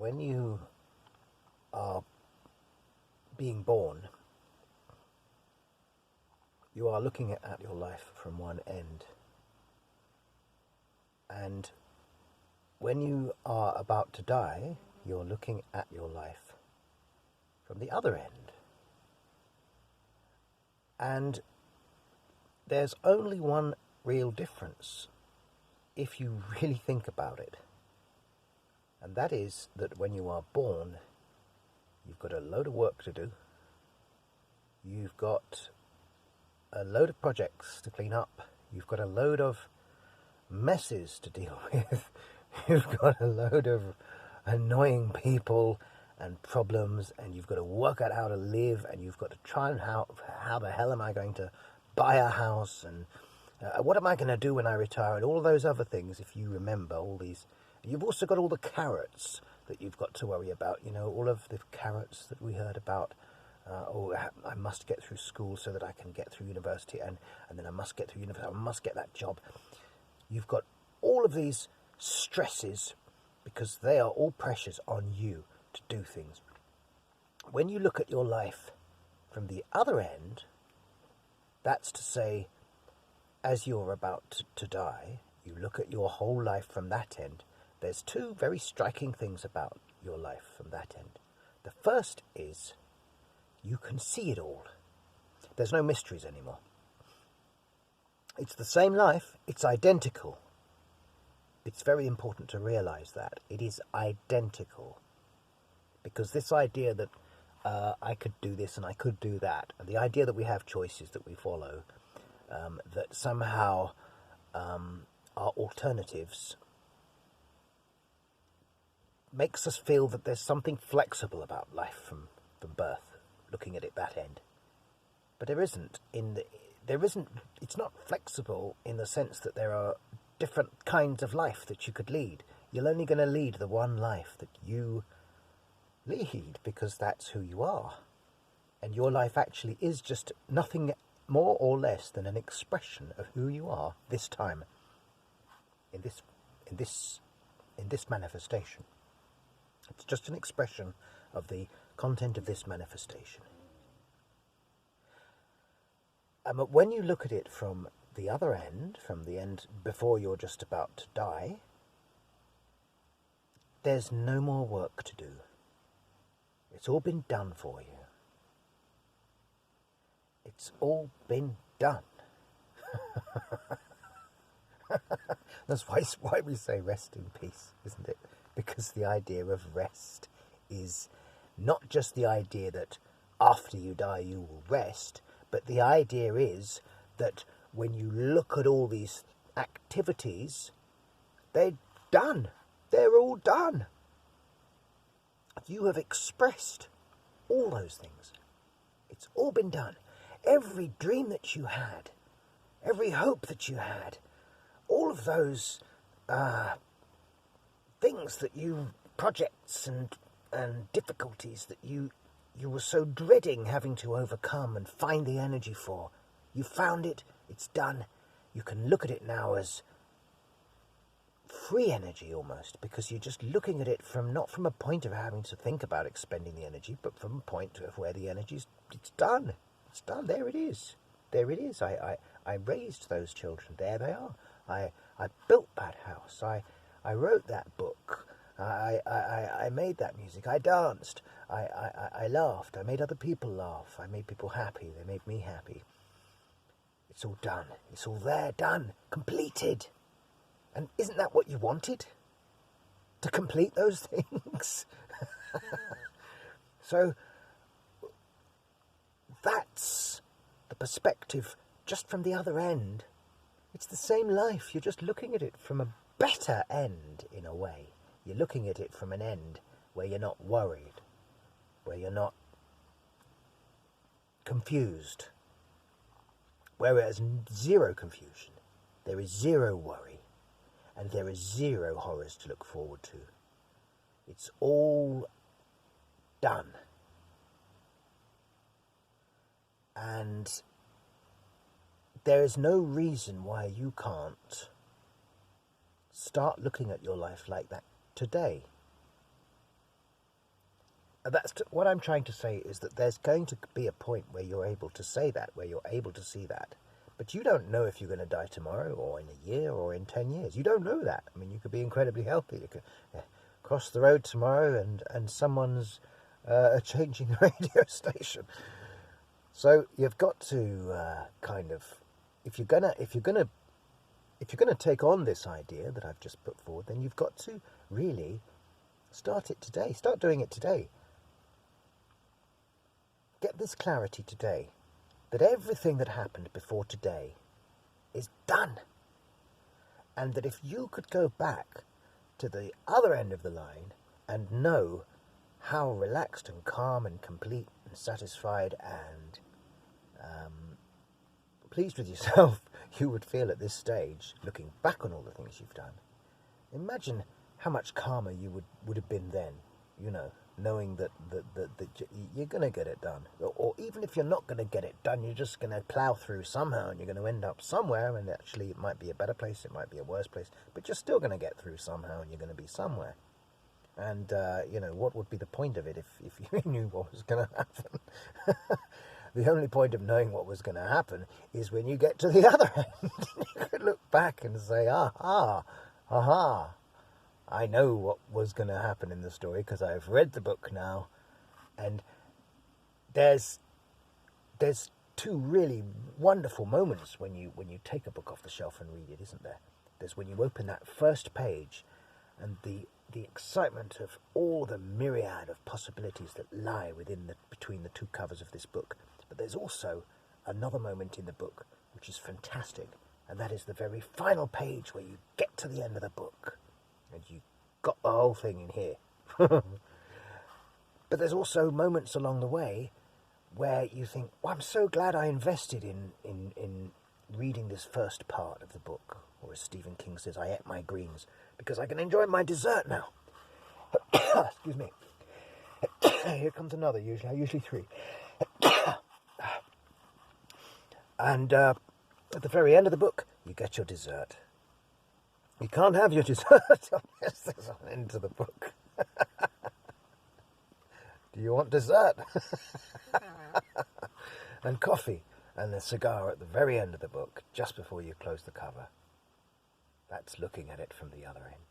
when you are being born, you are looking at your life from one end. And when you are about to die, you're looking at your life from the other end. And there's only one real difference if you really think about it. And that is that when you are born, you've got a load of work to do. You've got a load of projects to clean up. You've got a load of messes to deal with. You've got a load of annoying people and problems, and you've got to work out how to live, and you've got to try and how the hell am I going to buy a house, and what am I going to do when I retire, and all those other things. If you remember all these, you've also got all the carrots that you've got to worry about. You know, all of the carrots that we heard about. I must get through school so that I can get through university, and then I must get through university. I must get that job. You've got all of these stresses because they are all pressures on you to do things. When you look at your life from the other end, that's to say, as you're about to die, you look at your whole life from that end. There's two very striking things about your life from that end. The first is you can see it all. There's no mysteries anymore. It's the same life. It's identical. It's very important to realize that. It is identical. Because this idea that I could do this and I could do that, and the idea that we have choices that we follow, that somehow are alternatives, makes us feel that there's something flexible about life from birth, looking at it that end. But there isn't. It's not flexible in the sense that there are different kinds of life that you could lead. You're only going to lead the one life that you lead, because that's who you are. And your life actually is just nothing more or less than an expression of who you are this time, in this manifestation. It's just an expression of the content of this manifestation. But when you look at it from the other end, from the end before you're just about to die, there's no more work to do. It's all been done for you. It's all been done. That's why we say rest in peace, isn't it? Because the idea of rest is not just the idea that after you die you will rest, but the idea is that when you look at all these activities, they're done. They're all done. You have expressed all those things. It's all been done. Every dream that you had, every hope that you had, all of those things that projects and difficulties that you were so dreading having to overcome and find the energy for, you found it, it's done. You can look at it now as free energy almost, because you're just looking at it not from a point of having to think about expending the energy, but from a point of where the energy's, it's done. It's done. There it is. There it is. I raised those children. There they are. I built that house. I wrote that book. I made that music. I danced. I laughed. I made other people laugh. I made people happy. They made me happy. It's all done. It's all there, done, completed. And isn't that what you wanted? To complete those things? So that's the perspective just from the other end. It's the same life. You're just looking at it from a better end, in a way. You're looking at it from an end where you're not worried, where you're not confused, where there's zero confusion, there is zero worry, and there is zero horrors to look forward to. It's all done. And there is no reason why you can't start looking at your life like that today. what I'm trying to say is that there's going to be a point where you're able to say that, where you're able to see that. But you don't know if you're going to die tomorrow or in a year or in 10 years. You don't know that. I mean, you could be incredibly healthy. You could cross the road tomorrow and someone's changing the radio station. So you've got to kind of, if you're gonna take on this idea that I've just put forward, then you've got to really start it today. Start doing it today. Get this clarity today, that everything that happened before today is done. And that if you could go back to the other end of the line and know how relaxed and calm and complete and satisfied and pleased with yourself you would feel at this stage, looking back on all the things you've done, imagine how much calmer you would have been then, knowing that you're going to get it done. Or even if you're not going to get it done, you're just going to plow through somehow and you're going to end up somewhere, and actually it might be a better place, it might be a worse place, but you're still going to get through somehow and you're going to be somewhere. And, what would be the point of it if you knew what was going to happen? The only point of knowing what was going to happen is when you get to the other end. You could look back and say, aha, I know what was going to happen in the story because I've read the book now. And there's two really wonderful moments when you take a book off the shelf and read it, isn't there? There's when you open that first page and the excitement of all the myriad of possibilities that lie between the two covers of this book. But there's also another moment in the book which is fantastic, and that is the very final page where you get to the end of the book and you got the whole thing in here. But there's also moments along the way where you think, I'm so glad I invested in reading this first part of the book. Or as Stephen King says, I ate my greens because I can enjoy my dessert now. Excuse me. Here comes another, usually three. And at the very end of the book, you get your dessert. You can't have your dessert unless there's an end to the book. Do you want dessert? And coffee and a cigar at the very end of the book, just before you close the cover. That's looking at it from the other end.